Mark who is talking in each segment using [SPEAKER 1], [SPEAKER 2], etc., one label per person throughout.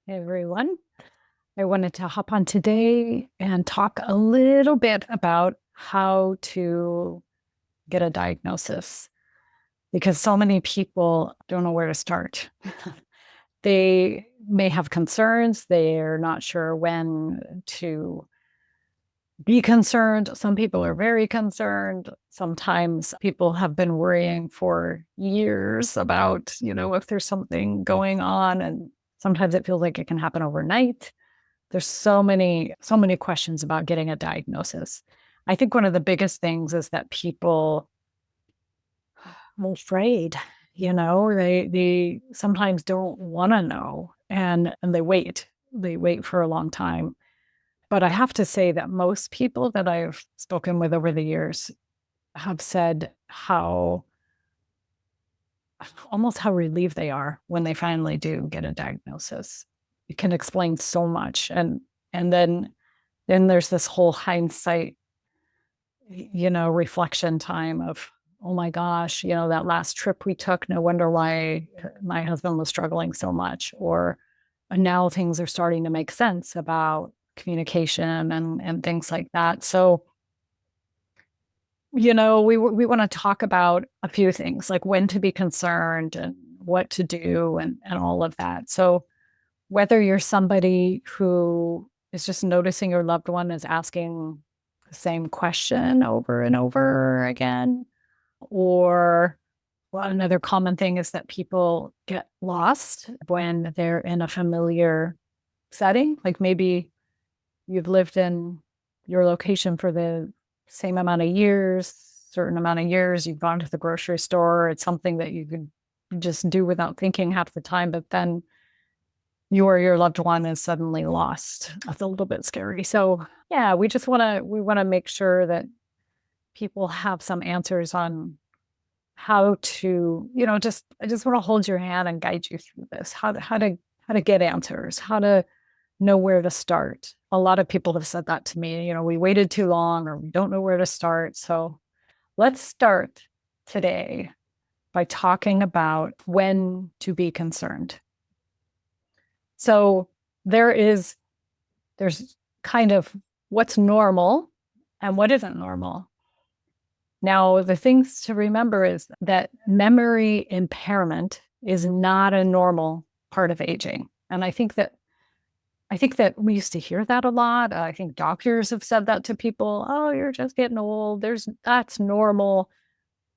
[SPEAKER 1] Hey everyone. I wanted to hop on today and talk a little bit about how to get a diagnosis because so many people don't know where to start. They may have concerns, they're not sure when to be concerned. Some people are very concerned. Sometimes people have been worrying for years about, if there's something going on, and sometimes it feels like it can happen overnight. There's so many questions about getting a diagnosis. I think one of the biggest things is that people are afraid, they sometimes don't want to know and they wait. They wait for a long time. But I have to say that most people that I've spoken with over the years have said how almost how relieved they are when they finally do get a diagnosis. It can explain so much. And then there's this whole hindsight, reflection time of, oh my gosh, that last trip we took, no wonder why my husband was struggling so much. Or now things are starting to make sense about communication and things like that. So, we want to talk about a few things like when to be concerned and what to do and all of that. So, whether you're somebody who is just noticing your loved one is asking the same question over and over again, or well, another common thing is that people get lost when they're in a familiar setting. Like maybe you've lived in your location for the same amount of years, certain amount of years, you've gone to the grocery store. It's something that you could just do without thinking half the time, but then you or your loved one is suddenly lost. That's a little bit scary. So yeah, we want to make sure that people have some answers on how to, I just want to hold your hand and guide you through this. How to get answers, how to know where to start. A lot of people have said that to me, we waited too long or we don't know where to start. So let's start today by talking about when to be concerned. So there's kind of what's normal and what isn't normal. Now, the things to remember is that memory impairment is not a normal part of aging. And I think that we used to hear that a lot. I think doctors have said that to people. Oh, you're just getting old. That's normal.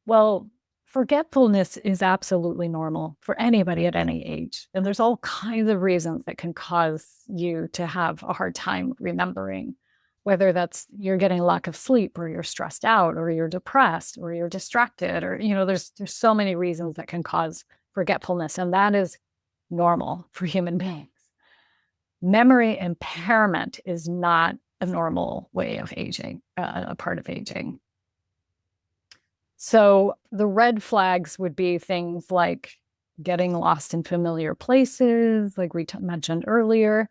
[SPEAKER 1] Well, forgetfulness is absolutely normal for anybody at any age. And there's all kinds of reasons that can cause you to have a hard time remembering, whether that's you're getting lack of sleep or you're stressed out or you're depressed or you're distracted or, there's so many reasons that can cause forgetfulness. And that is normal for human beings. Memory impairment is not a normal way of aging, a part of aging. So the red flags would be things like getting lost in familiar places, like we mentioned earlier,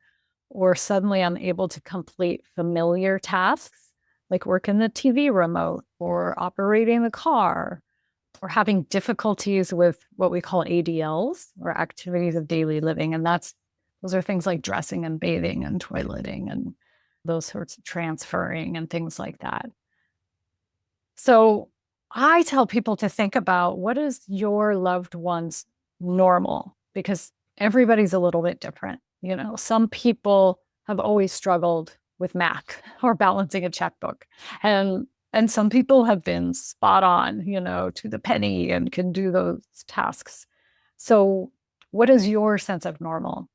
[SPEAKER 1] or suddenly unable to complete familiar tasks, like working the TV remote or operating the car, or having difficulties with what we call ADLs or activities of daily living. And those are things like dressing and bathing and toileting and those sorts of transferring and things like that. So I tell people to think about what is your loved one's normal, because everybody's a little bit different. Some people have always struggled with math or balancing a checkbook. And some people have been spot on, to the penny and can do those tasks. So what is your sense of normal?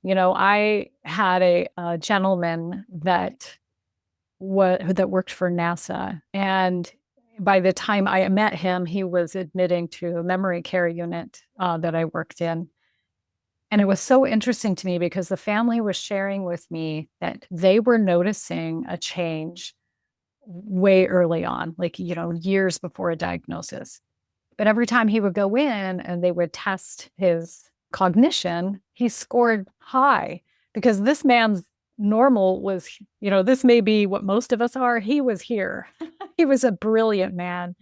[SPEAKER 1] I had a gentleman that worked for NASA, and by the time I met him, he was admitting to a memory care unit that I worked in. And it was so interesting to me because the family was sharing with me that they were noticing a change way early on, like, years before a diagnosis. But every time he would go in and they would test his cognition, he scored high because this man's normal was, this may be what most of us are. He was here. He was a brilliant man.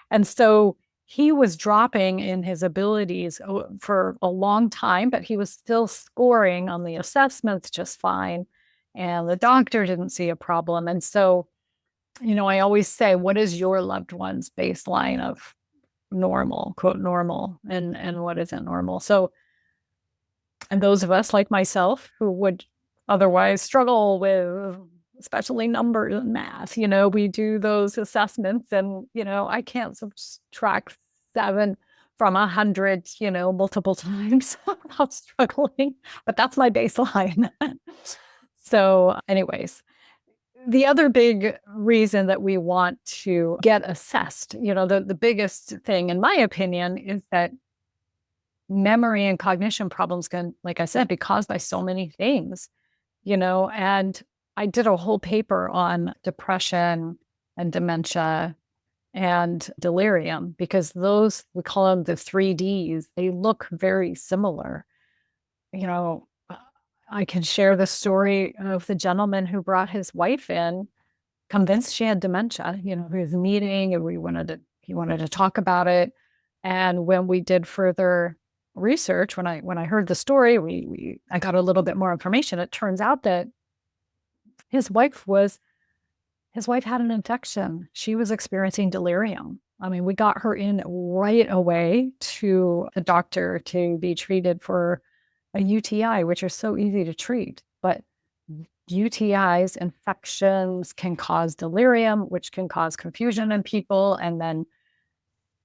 [SPEAKER 1] And so he was dropping in his abilities for a long time, but he was still scoring on the assessments just fine. And the doctor didn't see a problem. And so, I always say, what is your loved one's baseline of normal, quote, normal, and what isn't normal? So, and those of us like myself who would otherwise struggle with especially numbers and math, we do those assessments and, I can't subtract 7 from 100, multiple times without struggling, but that's my baseline. So anyways, the other big reason that we want to get assessed, the biggest thing, in my opinion, is that memory and cognition problems can, like I said, be caused by so many things, and I did a whole paper on depression and dementia and delirium because those, we call them the 3Ds, they look very similar. You know, I can share the story of the gentleman who brought his wife in, convinced she had dementia. He was meeting and he wanted to talk about it. And when we did further research, when I heard the story, I got a little bit more information. It turns out that his wife had an infection. She was experiencing delirium. I mean, we got her in right away to the doctor to be treated for a UTI, which are so easy to treat. But UTIs, infections, can cause delirium, which can cause confusion in people. And then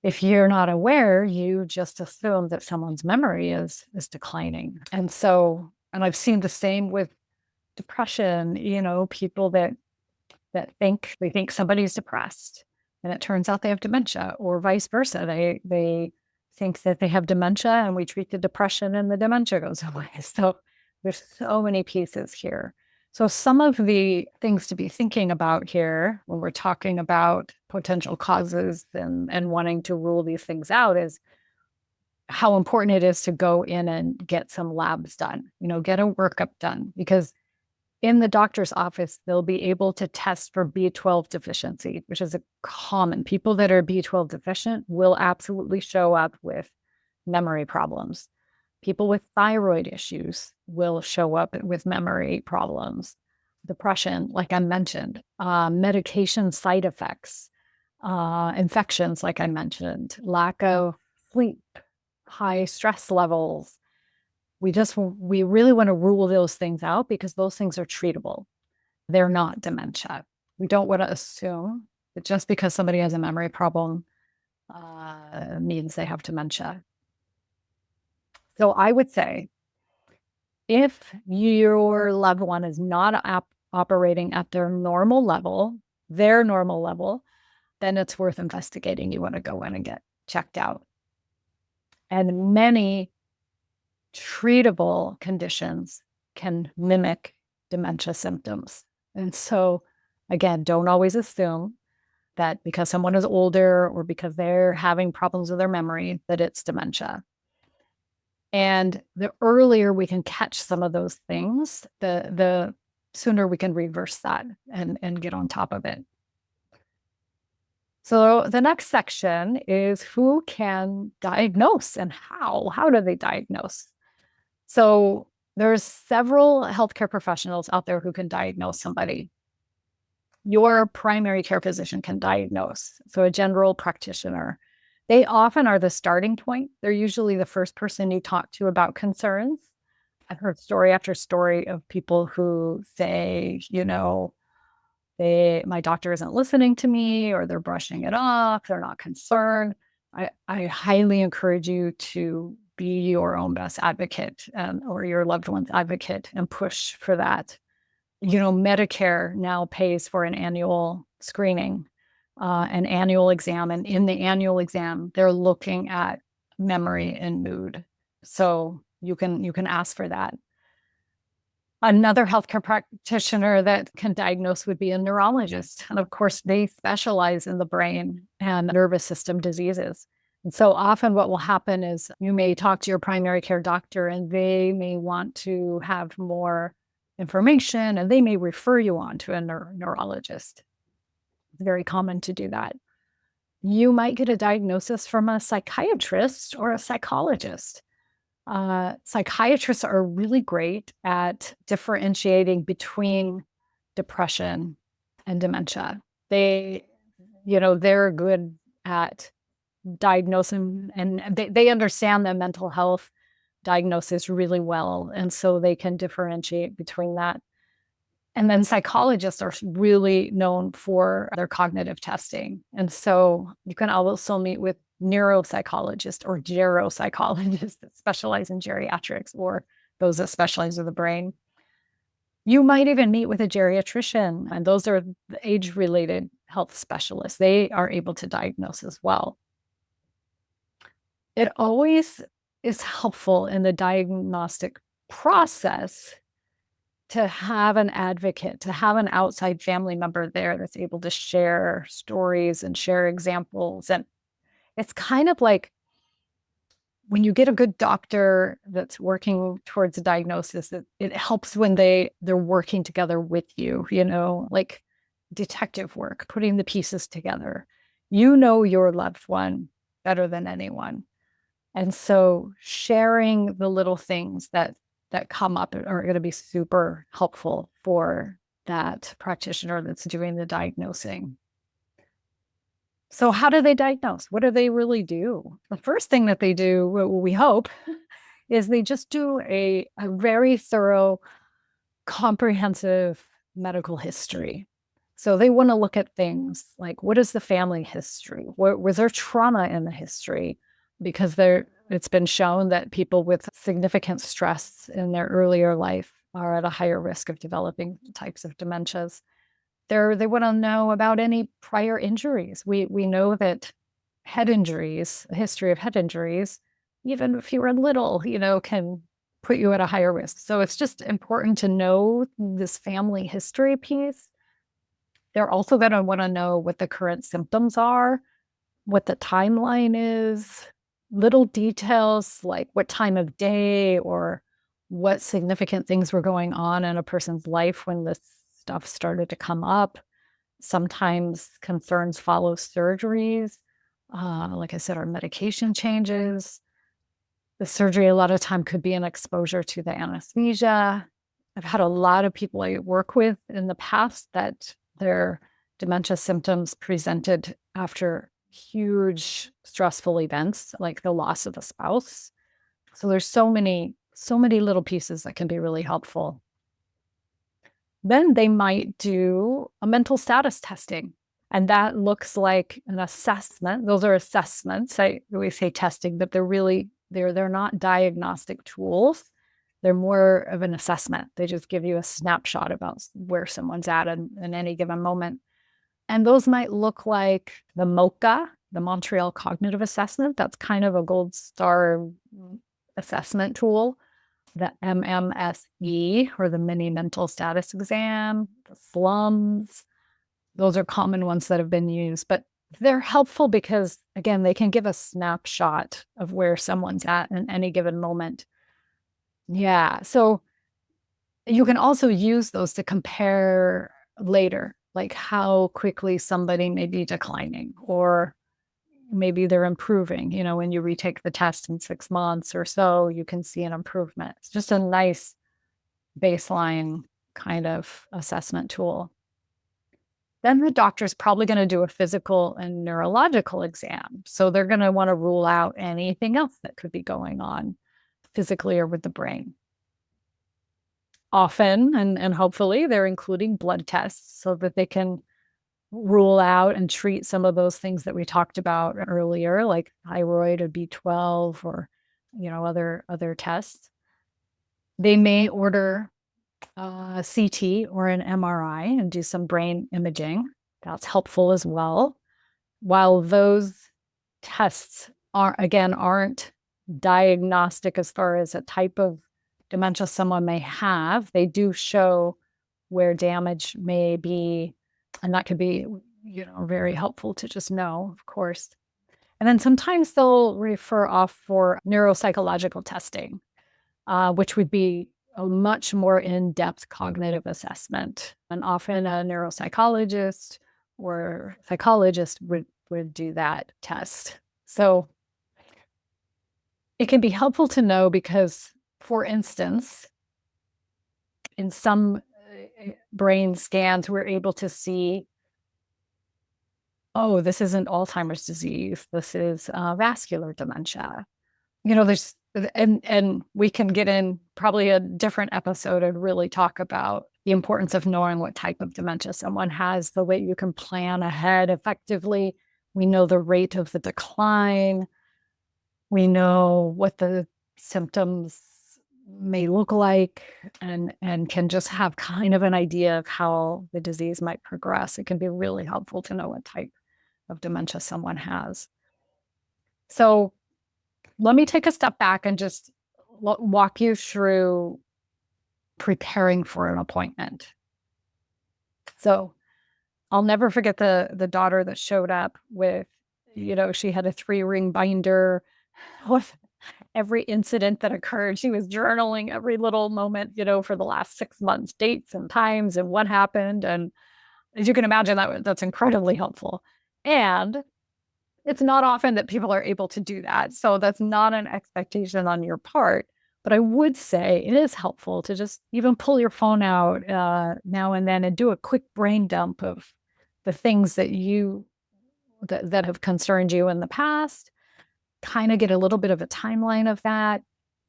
[SPEAKER 1] if you're not aware, you just assume that someone's memory is declining. And I've seen the same with depression, people that think somebody's depressed and it turns out they have dementia, or vice versa. They think that they have dementia and we treat the depression and the dementia goes away. So there's so many pieces here. So some of the things to be thinking about here when we're talking about potential causes and wanting to rule these things out is how important it is to go in and get some labs done, get a workup done, because in the doctor's office, they'll be able to test for B12 deficiency, which is a common. People that are B12 deficient will absolutely show up with memory problems. People with thyroid issues will show up with memory problems. Depression, like I mentioned, medication side effects, infections, like I mentioned, lack of sleep, high stress levels. We really want to rule those things out because those things are treatable. They're not dementia. We don't want to assume that just because somebody has a memory problem means they have dementia. So I would say if your loved one is not operating at their normal level, then it's worth investigating. You want to go in and get checked out. And many treatable conditions can mimic dementia symptoms. And so, again, don't always assume that because someone is older or because they're having problems with their memory, that it's dementia. And the earlier we can catch some of those things, the sooner we can reverse that and get on top of it. So the next section is who can diagnose and how. How do they diagnose? So there's several healthcare professionals out there who can diagnose somebody. Your primary care physician can diagnose. So a general practitioner. They often are the starting point. They're usually the first person you talk to about concerns. I've heard story after story of people who say, my doctor isn't listening to me, or they're brushing it off, they're not concerned. I highly encourage you to be your own best advocate or your loved one's advocate and push for that. Medicare now pays for an annual screening, an annual exam. And in the annual exam, they're looking at memory and mood. So you can ask for that. Another healthcare practitioner that can diagnose would be a neurologist. And of course, they specialize in the brain and nervous system diseases. And so often what will happen is you may talk to your primary care doctor and they may want to have more information and they may refer you on to a neurologist. It's very common to do that. You might get a diagnosis from a psychiatrist or a psychologist. Psychiatrists are really great at differentiating between depression and dementia. They, they're good at diagnosing, and they understand the mental health diagnosis really well. And so they can differentiate between that. And then psychologists are really known for their cognitive testing. And so you can also meet with neuropsychologists or geropsychologists that specialize in geriatrics or those that specialize in the brain. You might even meet with a geriatrician, and those are the age-related health specialists. They are able to diagnose as well. It always is helpful in the diagnostic process to have an advocate, to have an outside family member there that's able to share stories and share examples. And it's kind of like when you get a good doctor that's working towards a diagnosis, it helps when they're working together with you, like detective work, putting the pieces together. You know your loved one better than anyone. And so sharing the little things that come up are going to be super helpful for that practitioner that's doing the diagnosing. So how do they diagnose? What do they really do? The first thing that they do, we hope, is they just do a very thorough, comprehensive medical history. So they want to look at things like, what is the family history? Was there trauma in the history? Because it's been shown that people with significant stress in their earlier life are at a higher risk of developing types of dementias. They want to know about any prior injuries. We know that head injuries, a history of head injuries, even if you were little, can put you at a higher risk. So it's just important to know this family history piece. They're also going to want to know what the current symptoms are, what the timeline is, little details like what time of day or what significant things were going on in a person's life when this stuff started to come up. Sometimes concerns follow surgeries. Like I said, our medication changes. The surgery a lot of time could be an exposure to the anesthesia. I've had a lot of people I work with in the past that their dementia symptoms presented after huge stressful events like the loss of a spouse. So there's so many little pieces that can be really helpful. Then they might do a mental status testing. And that looks like an assessment. Those are assessments. I always say testing, but they're not diagnostic tools. They're more of an assessment. They just give you a snapshot about where someone's at in any given moment. And those might look like the MoCA, the Montreal Cognitive Assessment. That's kind of a gold star assessment tool. The MMSE, or the Mini Mental Status Exam, the SLUMS. Those are common ones that have been used, but they're helpful because, again, they can give a snapshot of where someone's at in any given moment. Yeah, so you can also use those to compare later, like how quickly somebody may be declining, or maybe they're improving. When you retake the test in 6 months or so, you can see an improvement. It's just a nice baseline kind of assessment tool. Then the doctor's probably going to do a physical and neurological exam. So they're going to want to rule out anything else that could be going on physically or with the brain. Often, and hopefully, they're including blood tests so that they can rule out and treat some of those things that we talked about earlier, like thyroid or B12 or, other tests. They may order a CT or an MRI and do some brain imaging. That's helpful as well. While those tests aren't diagnostic as far as a type of dementia someone may have, they do show where damage may be, and that could be, very helpful to just know, of course. And then sometimes they'll refer off for neuropsychological testing, which would be a much more in-depth cognitive assessment. And often a neuropsychologist or psychologist would would do that test. So it can be helpful to know because, for instance, in some brain scans, we're able to see, oh, this isn't Alzheimer's disease. This is vascular dementia. There's and we can get in probably a different episode and really talk about the importance of knowing what type of dementia someone has, the way you can plan ahead effectively. We know the rate of the decline. We know what the symptoms may look like and can just have kind of an idea of how the disease might progress. It can be really helpful to know what type of dementia someone has. So let me take a step back and just walk you through preparing for an appointment. So I'll never forget the daughter that showed up with, she had a 3-ring binder with every incident that occurred. She was journaling every little moment, for the last 6 months, dates and times and what happened. And as you can imagine, that's incredibly helpful. And it's not often that people are able to do that. So that's not an expectation on your part. But I would say it is helpful to just even pull your phone out now and then and do a quick brain dump of the things that have concerned you in the past, kind of get a little bit of a timeline of that.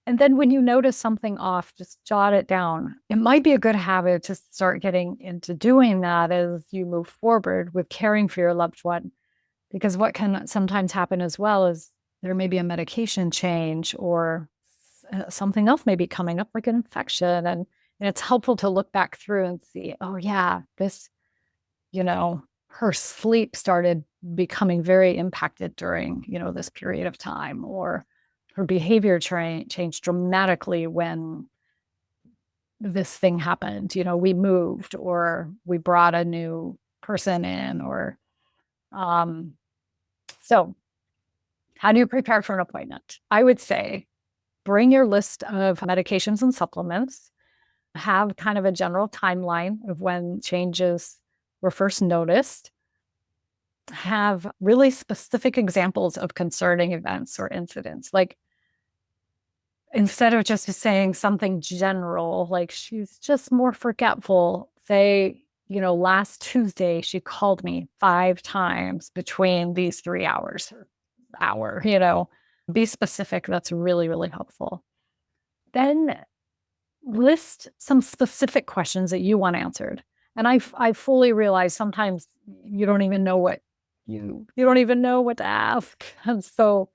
[SPEAKER 1] And then when you notice something off, just jot it down. It might be a good habit to start getting into doing that as you move forward with caring for your loved one. Because what can sometimes happen as well is there may be a medication change or something else may be coming up, like an infection. And it's helpful to look back through and see, oh, yeah, this, her sleep started becoming very impacted during, this period of time, or her behavior changed dramatically when this thing happened. We moved or we brought a new person in or, so how do you prepare for an appointment? I would say bring your list of medications and supplements, have kind of a general timeline of when changes were first noticed, have really specific examples of concerning events or incidents. Like instead of just saying something general, like she's just more forgetful, say, last Tuesday, she called me 5 times between these 3 hours or hour, be specific. That's really, really helpful. Then list some specific questions that you want answered. And I fully realize sometimes you don't even know what you don't even know what to ask. And so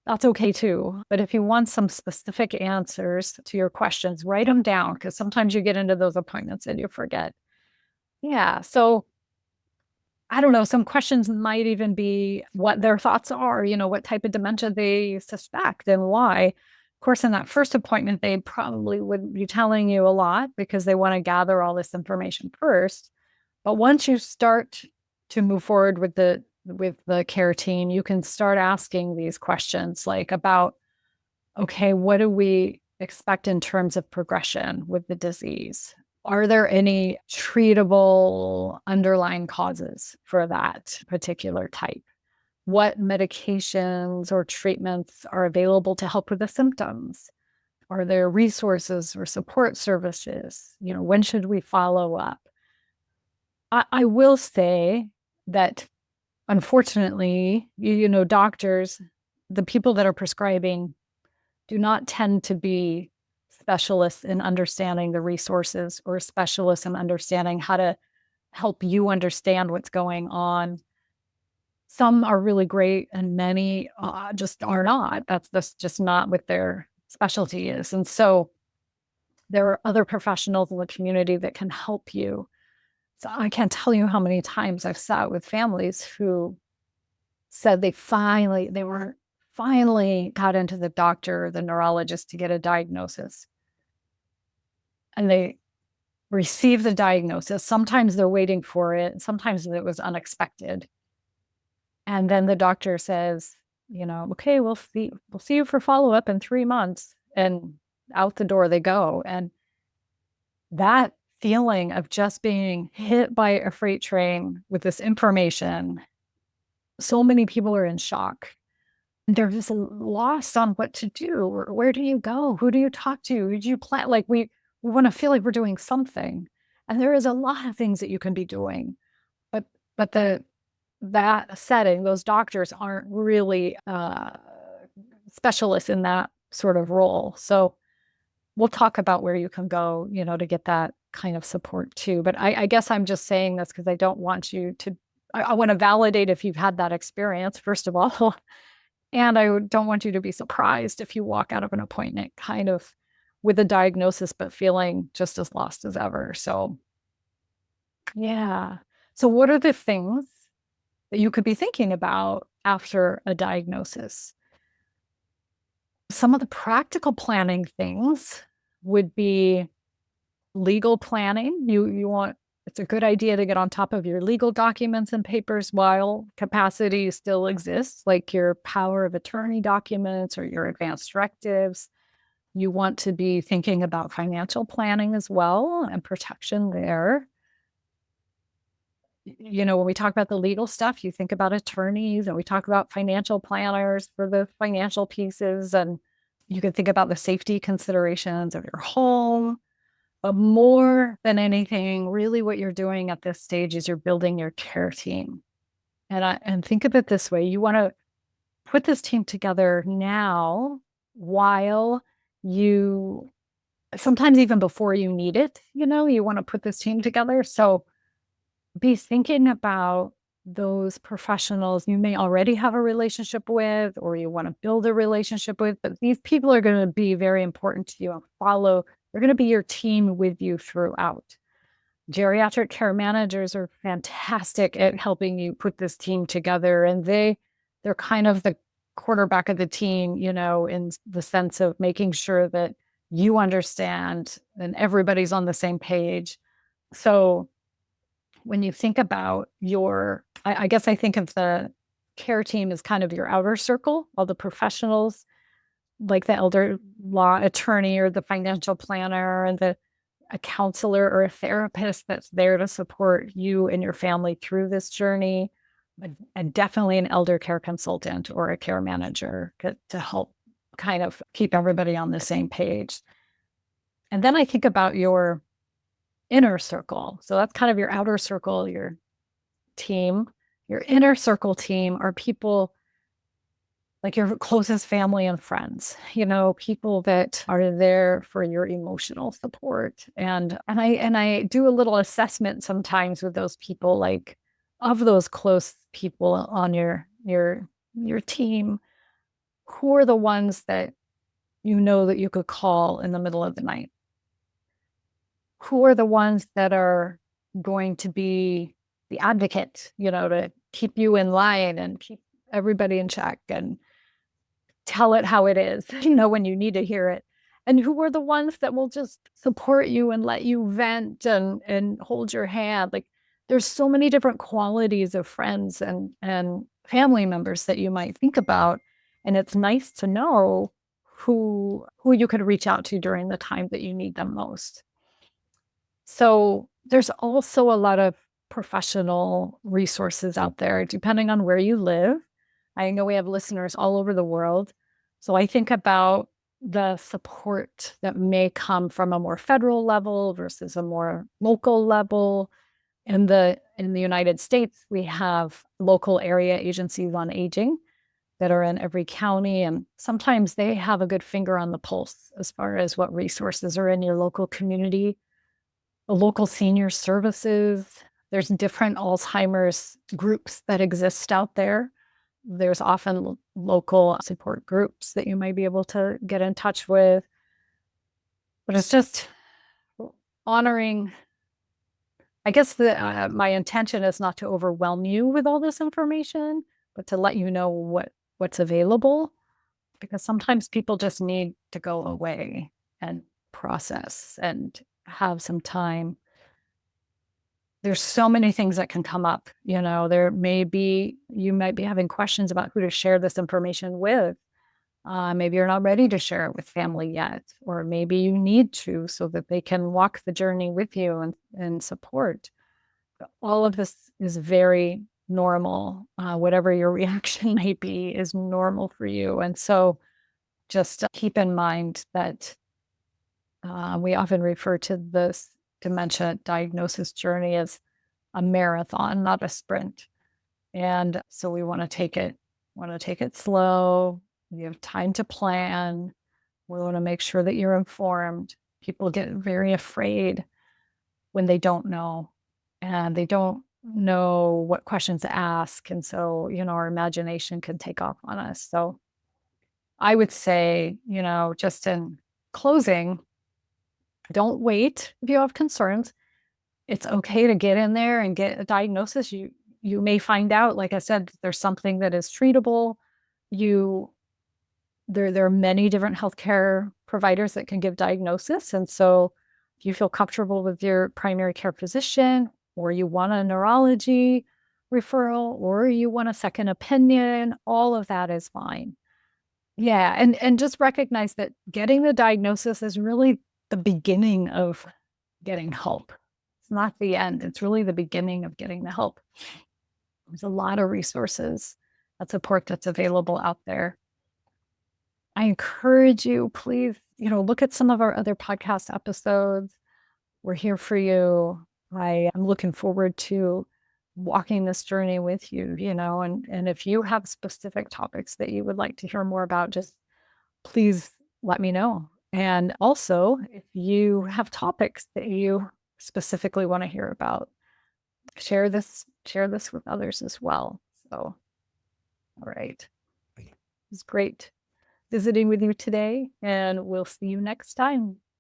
[SPEAKER 1] that's okay too. But if you want some specific answers to your questions, write them down because sometimes you get into those appointments and you forget. Yeah. So I don't know, some questions might even be what their thoughts are, what type of dementia they suspect and why. Of course, in that first appointment, they probably wouldn't be telling you a lot because they want to gather all this information first. But once you start to move forward with the care team, you can start asking these questions like about, okay, what do we expect in terms of progression with the disease? Are there any treatable underlying causes for that particular type? What medications or treatments are available to help with the symptoms? Are there resources or support services? When should we follow up? I will say that unfortunately, doctors, the people that are prescribing do not tend to be specialists in understanding the resources or specialists in understanding how to help you understand what's going on. Some are really great and many just are not. That's just not what their specialty is. And so there are other professionals in the community that can help you. So I can't tell you how many times I've sat with families who said they finally got into the doctor or the neurologist to get a diagnosis. And they receive the diagnosis. Sometimes they're waiting for it. Sometimes it was unexpected. And then the doctor says, okay, we'll see you for follow-up in 3 months. And out the door they go. And that feeling of just being hit by a freight train with this information so many people are in shock. They're just lost on what to do. Or where do you go? Who do you talk to? Who do you plan? Like we want to feel like we're doing something. And there is a lot of things that you can be doing. But the that setting, those doctors aren't really specialists in that sort of role. So we'll talk about where you can go, to get that kind of support too. But I guess I'm just saying this because I don't want you to, I want to validate if you've had that experience, first of all. And I don't want you to be surprised if you walk out of an appointment kind of with a diagnosis, but feeling just as lost as ever. So, yeah. So, what are the things that you could be thinking about after a diagnosis? Some of the practical planning things would be legal planning. You want It's a good idea to get on top of your legal documents and papers while capacity still exists, like your power of attorney documents or your advance directives. You want to be thinking about financial planning as well and protection there. When we talk about the legal stuff, you think about attorneys, and we talk about financial planners for the financial pieces, and you can think about the safety considerations of your home. But more than anything, really what you're doing at this stage is you're building your care team. And think of it this way, you want to put this team together now while you sometimes even before you need it, you want to put this team together. So be thinking about those professionals you may already have a relationship with or you want to build a relationship with, but these people are going to be very important to you and they're going to be your team with you throughout. Geriatric care managers are fantastic at helping you put this team together, and they're kind of the quarterback of the team, in the sense of making sure that you understand and everybody's on the same page. So when you think about I guess I think of the care team as kind of your outer circle, all the professionals like the elder law attorney or the financial planner and a counselor or a therapist that's there to support you and your family through this journey, and definitely an elder care consultant or a care manager to help kind of keep everybody on the same page. And then I think about your inner circle. So that's kind of your outer circle, your team. Your inner circle team are people like your closest family and friends, people that are there for your emotional support. And I do a little assessment sometimes with those people, like of those close people on your team, who are the ones that that you could call in the middle of the night? Who are the ones that are going to be the advocate, to keep you in line and keep everybody in check and tell it how it is, when you need to hear it. And who are the ones that will just support you and let you vent and hold your hand? Like there's so many different qualities of friends and family members that you might think about. And it's nice to know who you could reach out to during the time that you need them most. So there's also a lot of professional resources out there, depending on where you live. I know we have listeners all over the world. So I think about the support that may come from a more federal level versus a more local level. In the United States, we have local area agencies on aging that are in every county, and sometimes they have a good finger on the pulse as far as what resources are in your local community. The local senior services, there's different Alzheimer's groups that exist out there. There's often local support groups that you might be able to get in touch with. But it's just honoring. I guess my intention is not to overwhelm you with all this information, but to let you know what's available, because sometimes people just need to go away and process and have some time. There's so many things that can come up. You might be having questions about who to share this information with. Maybe you're not ready to share it with family yet, or maybe you need to so that they can walk the journey with you and support. All of this is very, normal. Whatever your reaction might be is normal for you. And so just keep in mind that we often refer to this dementia diagnosis journey as a marathon, not a sprint. And so we want to take it slow. You have time to plan. We want to make sure that you're informed. People get very afraid when they don't know and they don't know what questions to ask. And so, our imagination can take off on us. So I would say, just in closing, don't wait if you have concerns. It's okay to get in there and get a diagnosis. You may find out, like I said, there's something that is treatable. You there are many different healthcare providers that can give diagnosis. And so if you feel comfortable with your primary care physician, or you want a neurology referral, or you want a second opinion, all of that is fine. Yeah, and just recognize that getting the diagnosis is really the beginning of getting help. It's not the end. It's really the beginning of getting the help. There's a lot of resources, that support that's available out there. I encourage you, please, look at some of our other podcast episodes. We're here for you. I am looking forward to walking this journey with you, and if you have specific topics that you would like to hear more about, just please let me know. And also, if you have topics that you specifically want to hear about, share this with others as well. So, all right. It's great visiting with you today, and we'll see you next time.